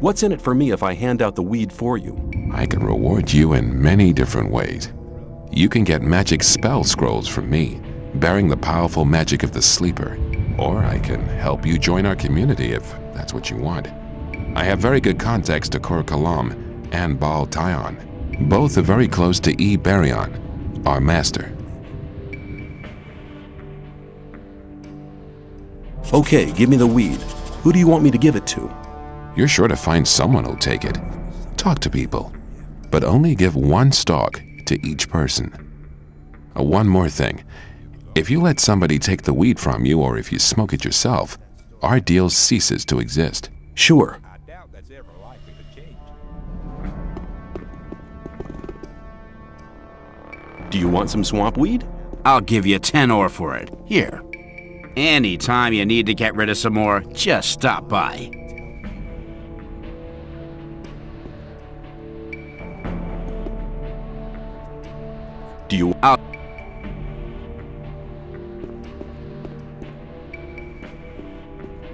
What's in it for me if I hand out the weed for you? I can reward you in many different ways. You can get magic spell scrolls from me, bearing the powerful magic of the sleeper. Or I can help you join our community if that's what you want. I have very good contacts to Kor Kalam and Baal Tyon. Both are very close to E. Baryon, our master. Okay, give me the weed. Who do you want me to give it to? You're sure to find someone who'll take it. Talk to people, but only give one stalk to each person. One more thing. If you let somebody take the weed from you, or if you smoke it yourself, our deal ceases to exist. Sure. I doubt that's ever likely to change. Do you want some swamp weed? I'll give you 10 ore for it. Here. Anytime you need to get rid of some more, just stop by. Do you... There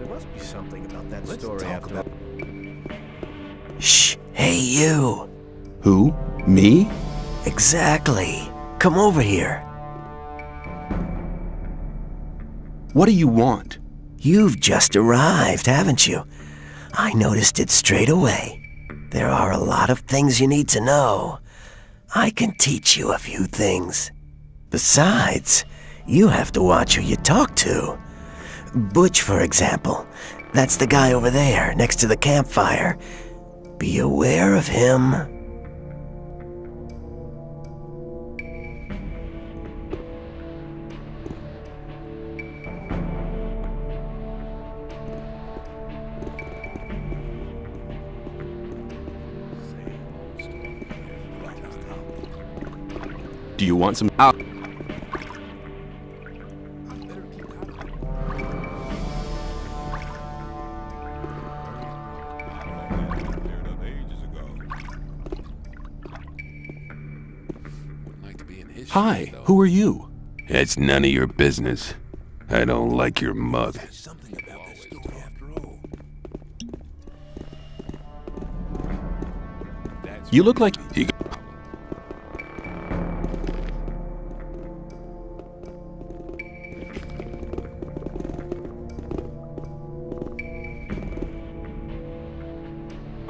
must be something about that story after. Shh! Hey, you! Who? Me? Exactly. Come over here. What do you want? You've just arrived, haven't you? I noticed it straight away. There are a lot of things you need to know. I can teach you a few things. Besides, you have to watch who you talk to. Butch, for example. That's the guy over there, next to the campfire. Be aware of him. Do you want some... Hi, who are you? It's none of your business. I don't like your mug. Something about that story after all. You look like...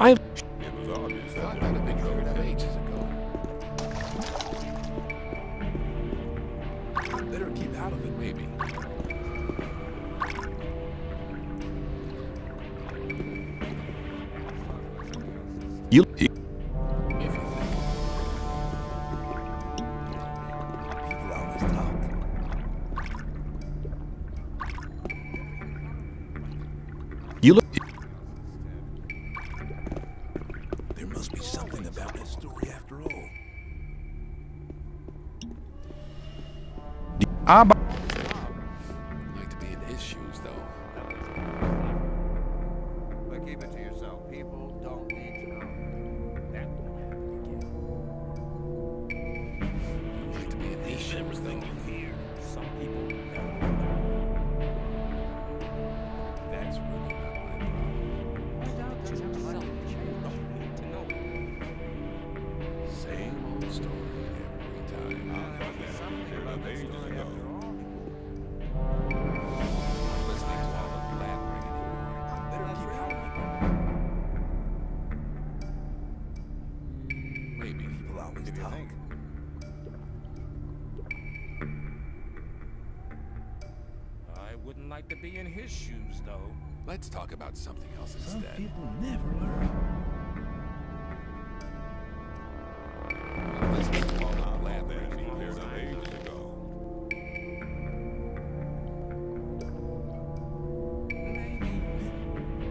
I've... It was obvious that I'd have been covered up ages ago. Better keep out of it, maybe. You... If you think. People always talk. You look... There must be something about that story after all. I'd like to be in his shoes, though. But keep it to yourself. People don't need to know. That I'd like to be in his shoes, though. Some people never. That's really not my problem. Same old story every time. I thought that cleared up ages ago. I'm listening to all the blabbering anymore. Better keep out of it. Maybe people always talk. I wouldn't like to be in his shoes, though. Let's talk about something else Some instead. people never learn. I'm listening to all the blabbering That anymore. cleared up ages ago.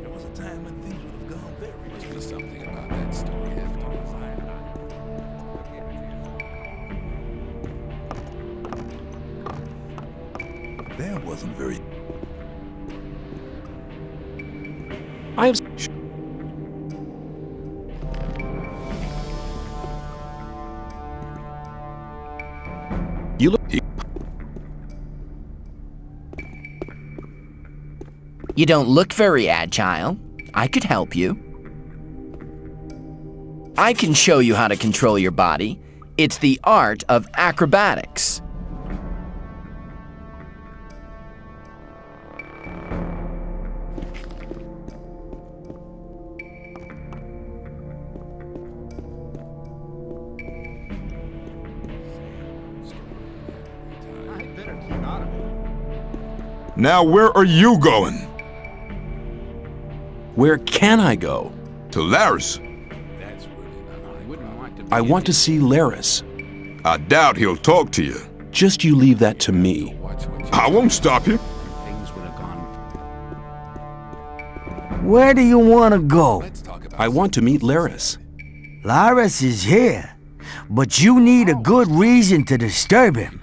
There was a time when things would have gone very Must be different. something about that story after all. That wasn't very. I have... You look... You don't look very agile. I could help you. I can show you how to control your body. It's the art of acrobatics. Now where are you going? Where can I go? To Laris. I want to see Laris. I doubt he'll talk to you. Just you leave that to me. I won't stop you. Things would have gone. Where do you want to go? I want to meet Laris. Laris is here, but you need a good reason to disturb him.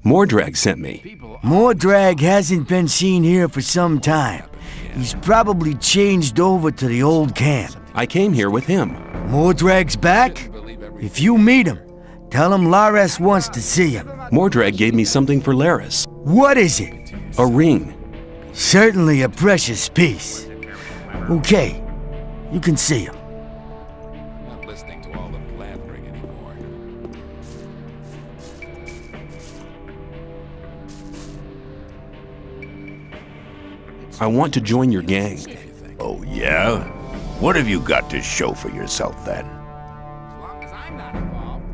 Mordrag sent me. Mordrag hasn't been seen here for some time. He's probably changed over to the old camp. I came here with him. Mordrag's back? If you meet him, tell him Laris wants to see him. Mordrag gave me something for Laris. What is it? A ring. Certainly a precious piece. Okay, you can see him. I'm not listening to all the blathering anymore. I want to join your gang. Oh, yeah? What have you got to show for yourself, then? As long as I'm not involved.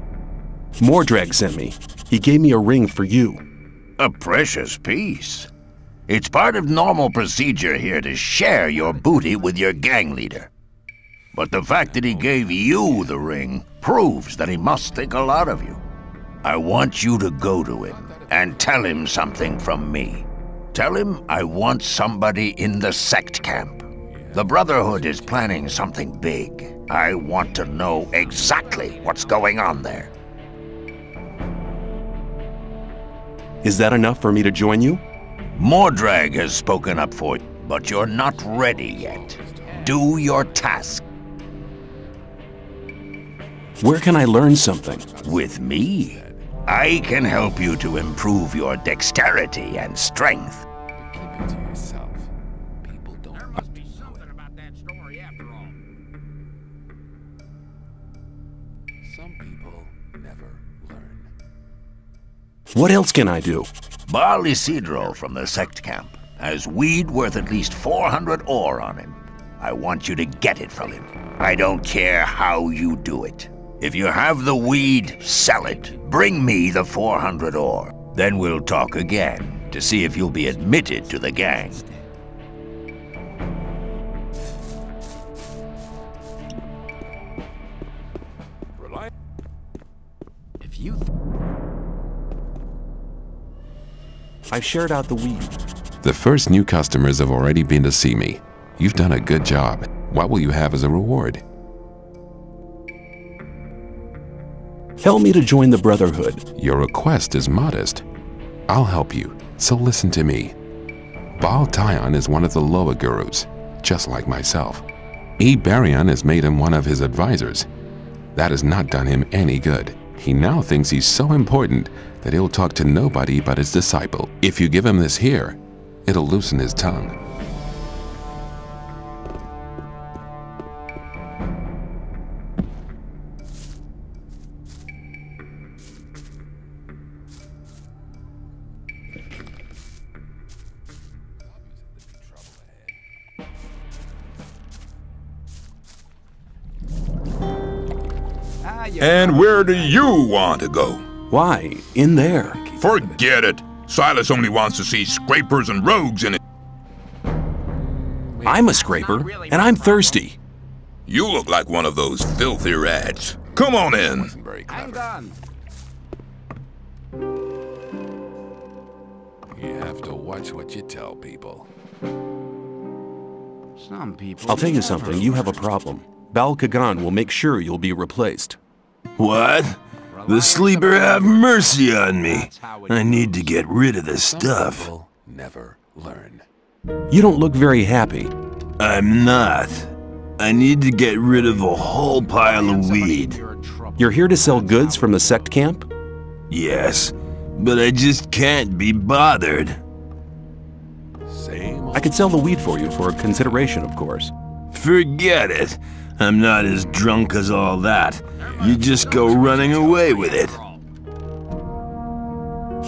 Mordrag sent me. He gave me a ring for you. A precious piece. It's part of normal procedure here to share your booty with your gang leader. But the fact that he gave you the ring proves that he must think a lot of you. I want you to go to him and tell him something from me. Tell him I want somebody in the sect camp. The Brotherhood is planning something big. I want to know exactly what's going on there. Is that enough for me to join you? Mordrag has spoken up for you, but you're not ready yet. Do your task. Where can I learn something? With me, I can help you to improve your dexterity and strength. Keep it to yourself. People don't. There must be something about that story after all. Some people never learn. What else can I do? Baal Isidro from the sect camp has weed worth at least 400 ore on him. I want you to get it from him. I don't care how you do it. If you have the weed, sell it. Bring me the 400 ore. Then we'll talk again to see if you'll be admitted to the gang. If you... I've shared out the weed. The first new customers have already been to see me. You've done a good job. What will you have as a reward? Help me to join the Brotherhood. Your request is modest. I'll help you, so listen to me. Baal Tyon is one of the Loa gurus, just like myself. Iberion has made him one of his advisors. That has not done him any good. He now thinks he's so important that he'll talk to nobody but his disciple. If you give him this here, it'll loosen his tongue. And where do you want to go? Why? In there. Forget it. Silas only wants to see scrapers and rogues in it. I'm a scraper, and I'm thirsty. You look like one of those filthy rats. Come on in. Wasn't very I'm clever. done. You have to watch what you tell people. Some people... I'll tell you never something, you have a learn. problem. Bal Kagan will make sure you'll be replaced. What? The sleeper have mercy on me. I need to get rid of this stuff. People never learn. You don't look very happy. I'm not. I need to get rid of a whole pile of weed. You're here to sell goods from the sect camp? Yes, but I just can't be bothered. Same I could sell the weed for you for a consideration, of course. Forget it. I'm not as drunk as all that. You just go running away with it.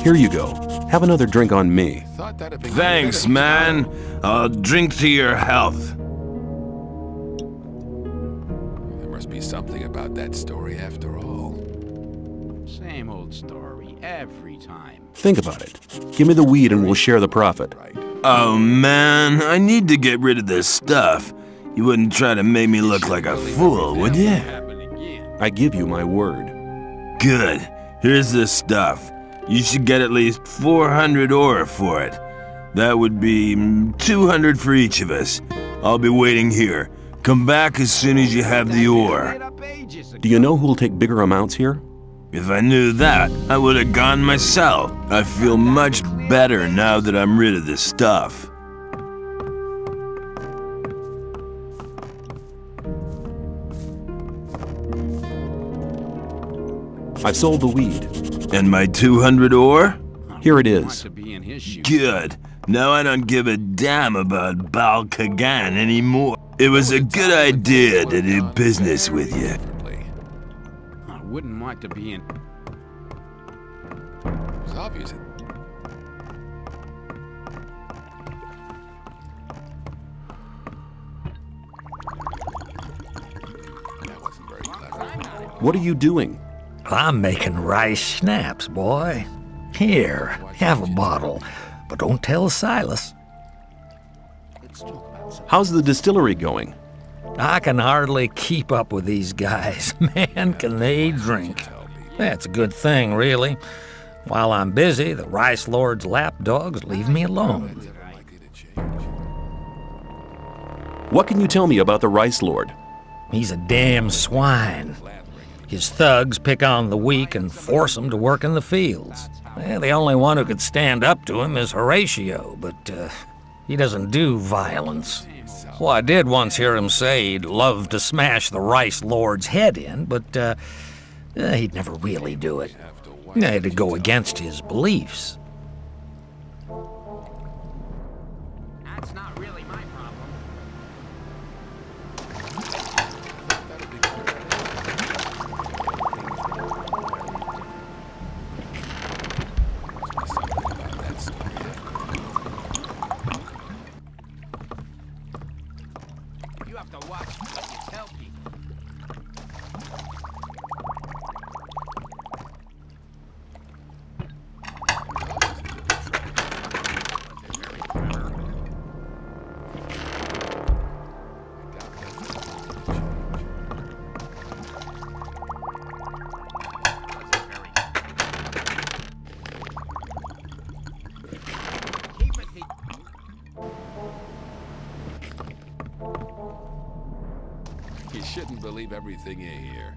Here you go. Have another drink on me. Thanks, man. I'll drink to your health. There must be something about that story after all. Same old story every time. Think about it. Give me the weed and we'll share the profit. Oh man, I need to get rid of this stuff. You wouldn't try to make me look like a fool, would you? I give you my word. Good. Here's this stuff. You should get at least 400 ore for it. That would be 200 for each of us. I'll be waiting here. Come back as soon as you have the ore. Do you know who'll take bigger amounts here? If I knew that, I would have gone myself. I feel much better now that I'm rid of this stuff. I've sold the weed. And my 200 ore? Here it is. Good. Now I don't give a damn about Bal Kagan anymore. It was a good idea to do business with you. I wouldn't want to be in... It's obvious. That wasn't very clever. What are you doing? I'm making rice schnapps, boy. Here, have a bottle, but don't tell Silas. How's the distillery going? I can hardly keep up with these guys. Man, can they drink. That's a good thing, really. While I'm busy, the Rice Lord's lapdogs leave me alone. What can you tell me about the Rice Lord? He's a damn swine. His thugs pick on the weak and force them to work in the fields. Well, the only one who could stand up to him is Horatio, but he doesn't do violence. Well, I did once hear him say he'd love to smash the Rice Lord's head in, but he'd never really do it. It'd go against his beliefs. That's not really my problem. You have to watch what you tell people. You shouldn't believe everything you hear.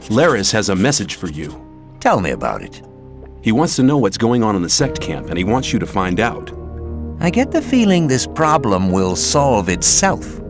Laris has a message for you. Tell me about it. He wants to know what's going on in the sect camp, and he wants you to find out. I get the feeling this problem will solve itself.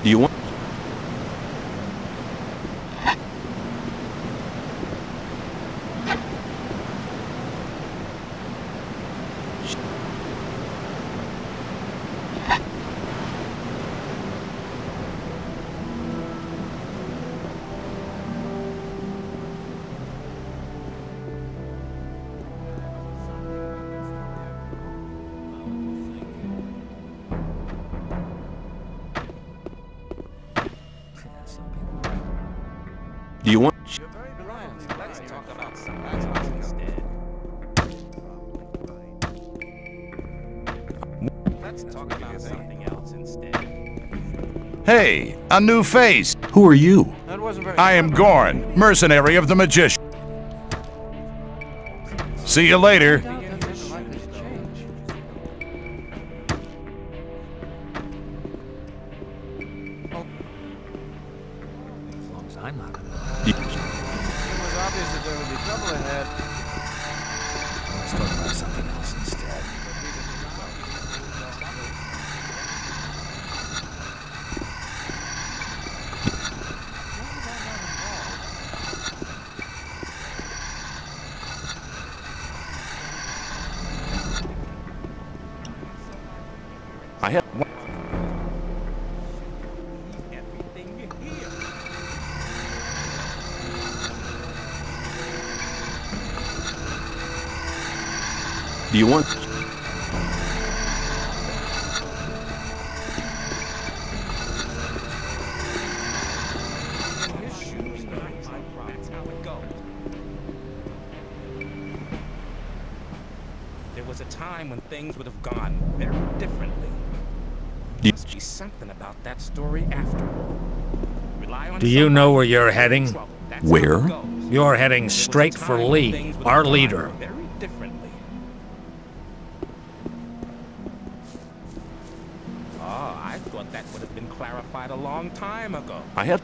Do you want... Do you want... Let's talk about something else instead. Let's talk about something else instead. Hey, a new face! Who are you? I am Gorn, mercenary of the Magician. See you later. As long as I'm not in It was obvious that there would be trouble ahead. Let's talk about something else instead. I have... Everything you hear. Do you want... His shoes, not my problem. That's how it goes. There was a time when things would have gone very differently. There must be something about that story after all. Rely on Do you know where you're somebody heading? trouble. That's how Where? it goes. You're heading There was a straight for time when Lee, things would our have gone leader. Very differently. Oh, I thought that would have been clarified a long time ago. I have...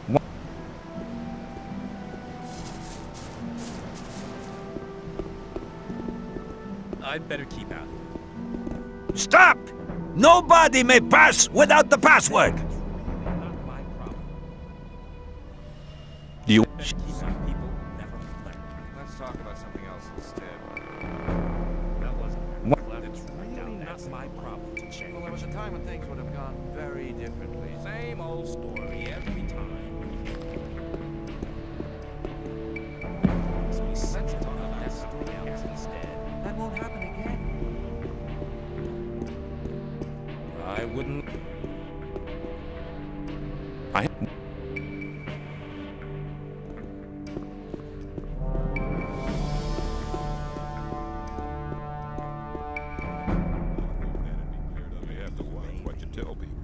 I'd better keep out. Stop! Nobody may pass without the password! Not my problem. Do you... Better keep my people never reflect. Let's talk about something else instead. That wasn't very clever. It's really not my problem to change. Well, there was a time when things would have gone very differently. Same old story every time. Let's talk about something else instead. That won't happen again. I wouldn't. I... You have to watch what you tell people.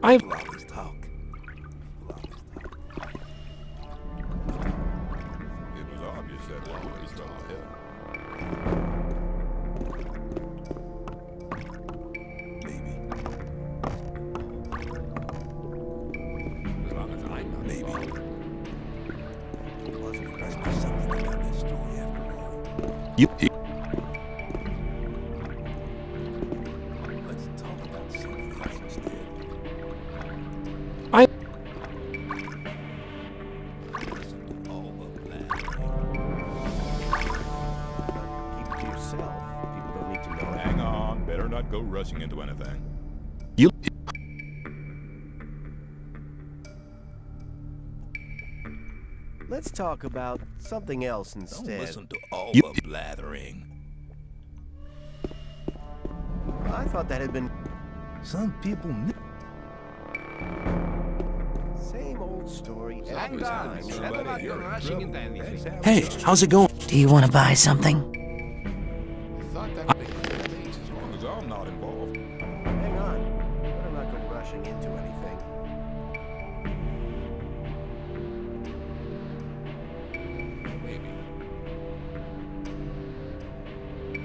I've... Always talk. It was obvious that always trouble ahead. Maybe. As long as I'm not involved. It wasn't must be something about this story after all. You... Let's talk about something else instead. I... Listen to all the black. Keep it to yourself. People don't need to know it. Hang on, better not go rushing into anything. You... Let's talk about something else Don't instead. listen to all You- the blathering. I thought that had been Some people same old story every Hang on, time. it's better not go rushing into anything. Hey, how's it going? Do you want to buy something? Thought that would be good as long as I'm not involved. Hang on. Better not go rushing into anything. Maybe.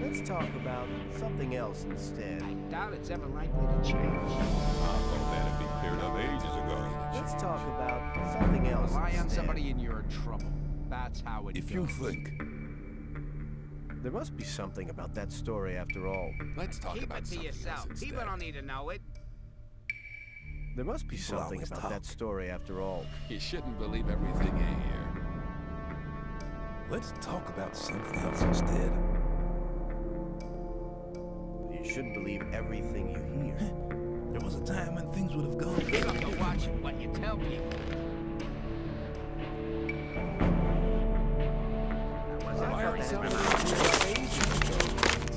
Let's talk about something else instead. I doubt it's ever likely to change. I thought that had been cleared up ages ago. Let's talk about something else Rely on instead. somebody and you're in trouble. That's how it If goes. you think There must be something about that story after all. Let's talk Keep about it to something yourself. else People instead. don't need to know it. There must be People something always about talk. that story after all. You shouldn't believe everything you hear. Let's talk about something else instead. You shouldn't believe everything you hear. There was a time when things would have gone You have to watch what you tell people. That wasn't very That's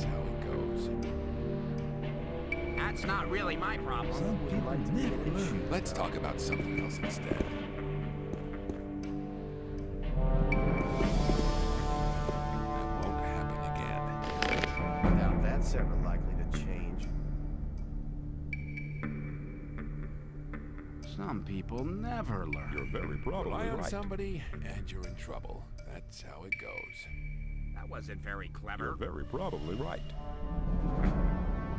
how it goes. That's not really my problem. Some people never learn. Let's talk about something else instead. That won't happen again. Now that's ever likely to change. Some people never learn. You're very probably Rely on right. somebody, and you're in trouble. That's how it goes. That wasn't very clever. You're very probably right.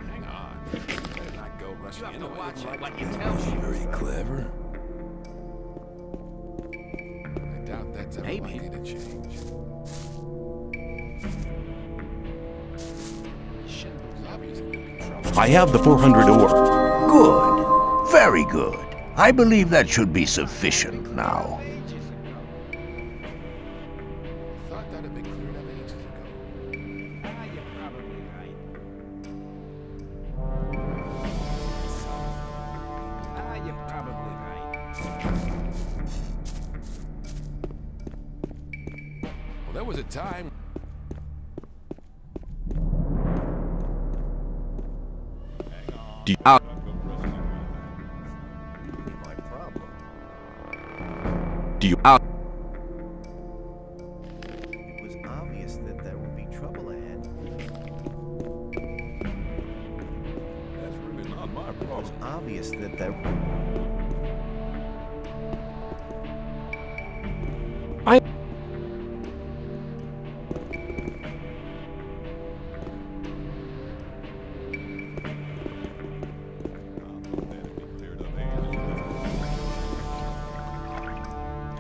Hang on. Better not go You rushing have into to it. watch what you tell people. Very clever. I doubt that's ever Maybe. likely to change. It's obvious that you're in trouble. I have the 400 ore. Good. Very good. I believe that should be sufficient now. Thought that had been cleared up ages ago. You're probably right. You're probably right. Well, there was a time. Do you, My problem. do you, It was obvious that there would be trouble ahead. That's really not my It was problem. obvious that there... I,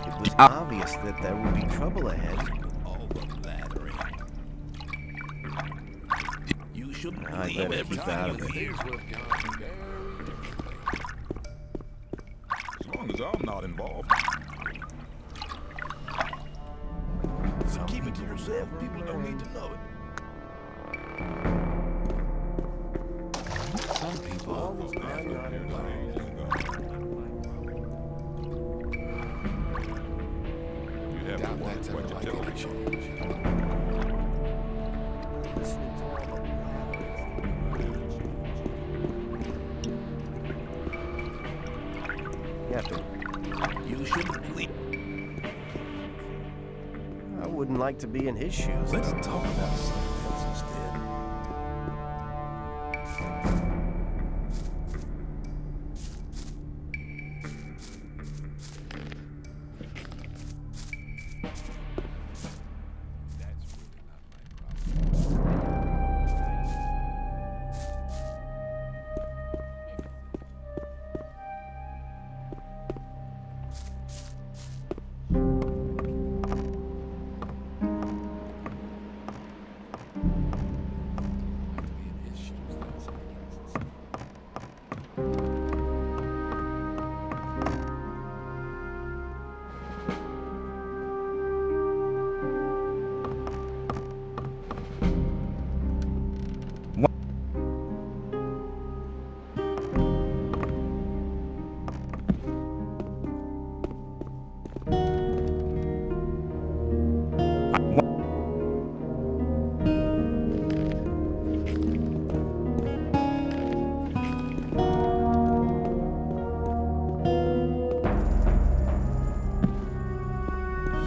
It was obvious that there would be trouble ahead. All the blathering. You shouldn't I believe better keep out of everything it. you hear. Things would have gone very differently. As long as I'm not involved. So keep it to yourself. People don't need to know it. Some people Always That's I'm what not here's involved. ages ago. You have to doubt watch that's what ever you tell likely to people. change. Listening to all the blathering. You have to... You shouldn't believe. I wouldn't like to be in his shoes. Let's talk about something else instead.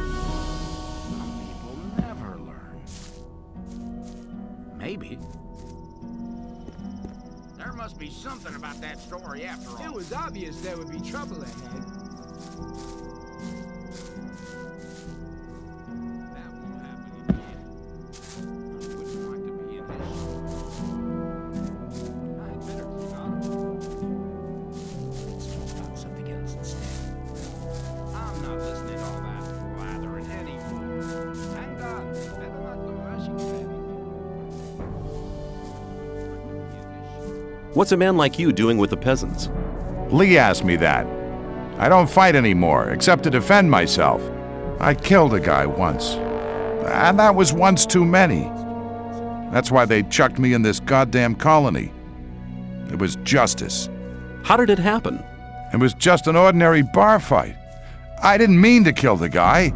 Some people never learn. Maybe. There must be something about that story after all. It was obvious there would be trouble ahead. That won't happen again. I wouldn't want to be in his shoes. I'd better keep out of it. Let's talk about something else instead. I'm not listening to all that blathering anymore. Thank God. Better not go rushing to anything. What's a man like you doing with the peasants? Lee asked me that. I don't fight anymore, except to defend myself. I killed a guy once. And that was once too many. That's why they chucked me in this goddamn colony. It was justice. How did it happen? It was just an ordinary bar fight. I didn't mean to kill the guy.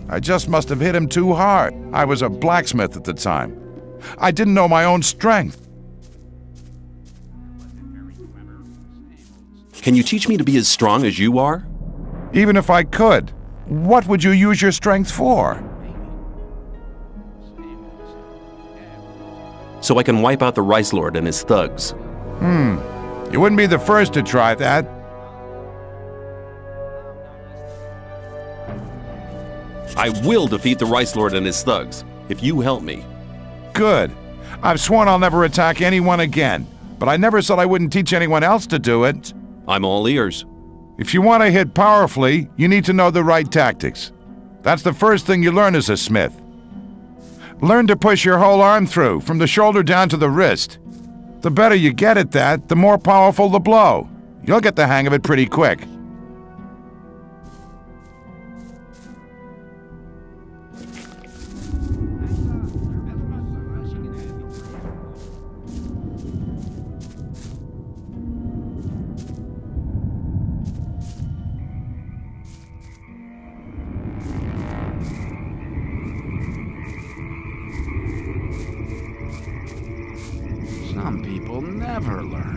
I just must have hit him too hard. I was a blacksmith at the time. I didn't know my own strength. Can you teach me to be as strong as you are? Even if I could, what would you use your strength for? So I can wipe out the Rice Lord and his thugs. You wouldn't be the first to try that. I will defeat the Rice Lord and his thugs, if you help me. Good. I've sworn I'll never attack anyone again, but I never said I wouldn't teach anyone else to do it. I'm all ears. If you want to hit powerfully, you need to know the right tactics. That's the first thing you learn as a smith. Learn to push your whole arm through, from the shoulder down to the wrist. The better you get at that, the more powerful the blow. You'll get the hang of it pretty quick. Some people never learn.